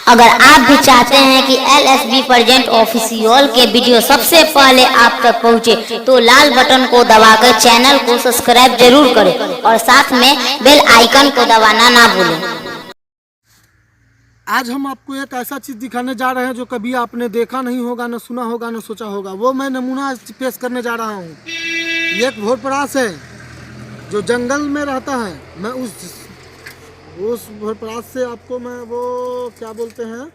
अगर आप भी चाहते हैं कि LSB प्रेजेंट ऑफिशियल के वीडियो सबसे पहले आप तक पहुंचे, तो लाल बटन को दबाकर चैनल को सब्सक्राइब जरूर करें और साथ में बेल आइकन को दबाना ना भूलें। आज हम आपको एक ऐसा चीज़ दिखाने जा रहे हैं जो कभी आपने देखा नहीं होगा, न सुना होगा, न सोचा होगा। वो मैं नमूना पेश करने जा रहा हूँ। ये एक भोरपरास है जो जंगल में रहता है। मैं उस भोरपरास से आपको मैं वो क्या बोलते हैं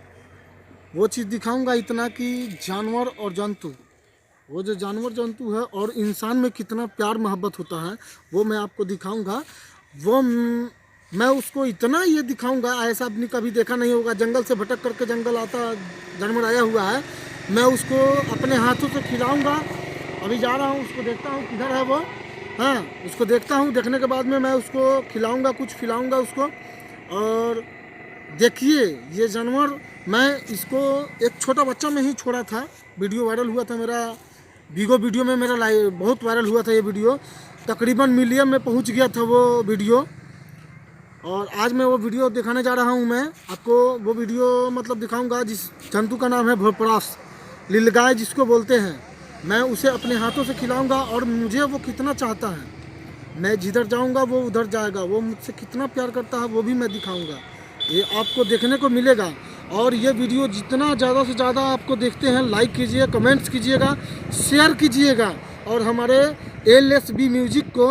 वो चीज़ दिखाऊंगा, इतना कि जानवर और जंतु, वो जो जानवर जंतु है और इंसान में कितना प्यार मोहब्बत होता है वो मैं आपको दिखाऊंगा। वो मैं उसको इतना ये दिखाऊंगा, ऐसा आपने कभी देखा नहीं होगा। जंगल से भटक करके जंगल आता जानवर आया हुआ है, मैं उसको अपने हाथों से खिलाऊंगा। अभी जा रहा हूँ, उसको देखता हूँ किधर है वो। हाँ, उसको देखता हूँ, देखने के बाद में मैं उसको खिलाऊंगा, कुछ खिलाऊंगा उसको। और देखिए ये जानवर, मैं इसको एक छोटा बच्चा में ही छोड़ा था। वीडियो वायरल हुआ था मेरा, वीगो वीडियो में मेरा बहुत वायरल हुआ था ये वीडियो। तकरीबन मिलियन में पहुँच गया था वो वीडियो। और आज मैं वो वीडियो दिखाने जा रहा हूँ। मैं आपको वो वीडियो मतलब दिखाऊंगा जिस जंतु का नाम है भोरपरास, लीलगाय जिसको बोलते हैं। मैं उसे अपने हाथों से खिलाऊंगा और मुझे वो कितना चाहता है। मैं जिधर जाऊंगा वो उधर जाएगा, वो मुझसे कितना प्यार करता है वो भी मैं दिखाऊंगा। ये आपको देखने को मिलेगा। और ये वीडियो जितना ज़्यादा से ज़्यादा आपको देखते हैं, लाइक कीजिए, कमेंट्स कीजिएगा, शेयर कीजिएगा। और हमारे LSB म्यूजिक को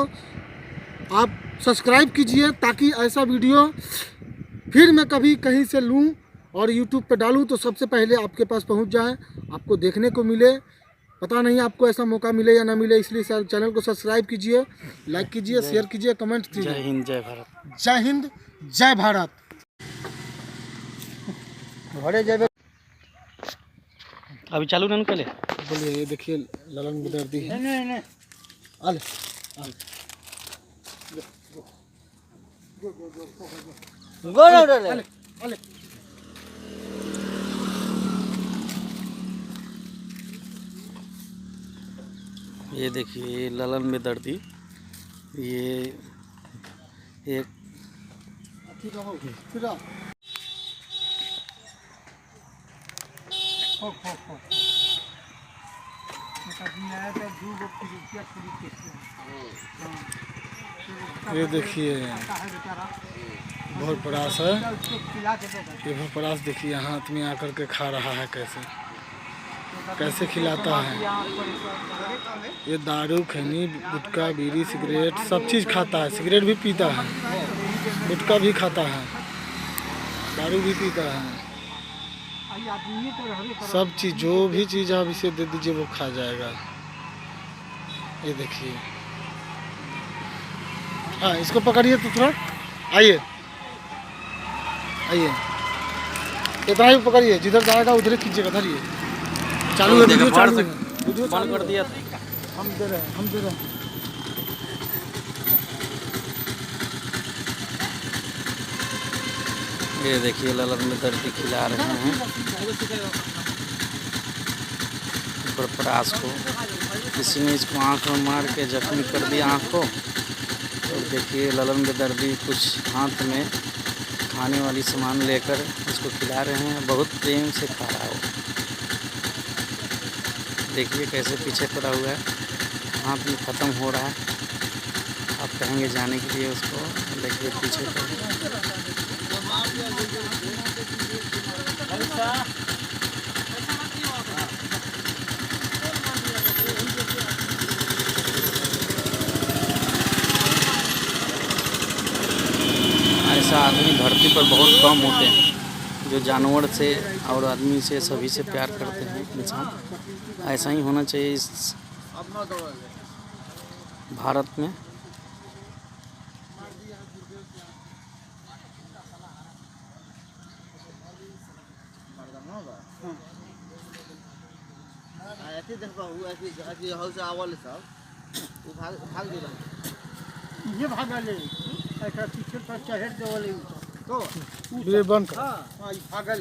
आप सब्सक्राइब कीजिए, ताकि ऐसा वीडियो फिर मैं कभी कहीं से लूँ और यूट्यूब पे डालूँ तो सबसे पहले आपके पास पहुँच जाए, आपको देखने को मिले। पता नहीं आपको ऐसा मौका मिले या ना मिले, इसलिए चैनल को सब्सक्राइब कीजिए, लाइक कीजिए, शेयर कीजिए, कमेंट कीजिए। जय हिंद, जय भारत। जय हिंद, जय भारत। अभी चालू नहीं करे। बोलिए, ये देखिए ललन बेदर्दी है। नहीं। आले आले। ये देखिए ललन बेदर्दी, ये एक ये देखिए भोरपरास है। ये भोरपरास देखिए हाथ में आकर के खा रहा है, कैसे खिलाता है। ये दारू, खैनी, गुटखा, बीड़ी, सिगरेट सब चीज़ खाता है। सिगरेट भी पीता है, गुटखा भी खाता है, दारू भी पीता है। सब चीज़, जो भी चीज़ आप इसे दे दीजिए वो खा जाएगा। ये देखिए। हाँ, इसको पकड़िए तो थोड़ा, आइए इतना ही पकड़िए, जिधर जाएगा उधर कीजिएगा। धरिए, चालू है वीडियो, चालू है वीडियो, बंद कर दिया। हम दे रहे हैं। ये देखिए ललन बेदर्दी खिला रहे हैं भोरपरास को। किसी ने इसको आँख में मार के जख्मी कर दिया आँख को। तो देखिए ललन बेदर्दी कुछ हाथ में खाने वाली सामान लेकर इसको खिला रहे हैं। बहुत प्रेम से खा रहा है। देखिए कैसे पीछे पड़ा हुआ है, हाथ में ख़त्म हो रहा है। आप कहेंगे जाने के लिए उसको, देखिए पीछे पड़ा। ऐसा आदमी धरती पर बहुत कम होते हैं जो जानवर से और आदमी से सभी से प्यार करते हैं इंसान। ऐसा ही होना चाहिए इस भारत में। ये भागले ऐसा पीछे पर चढ़ दे वाले तो ये बंद कर। हाँ, भागल।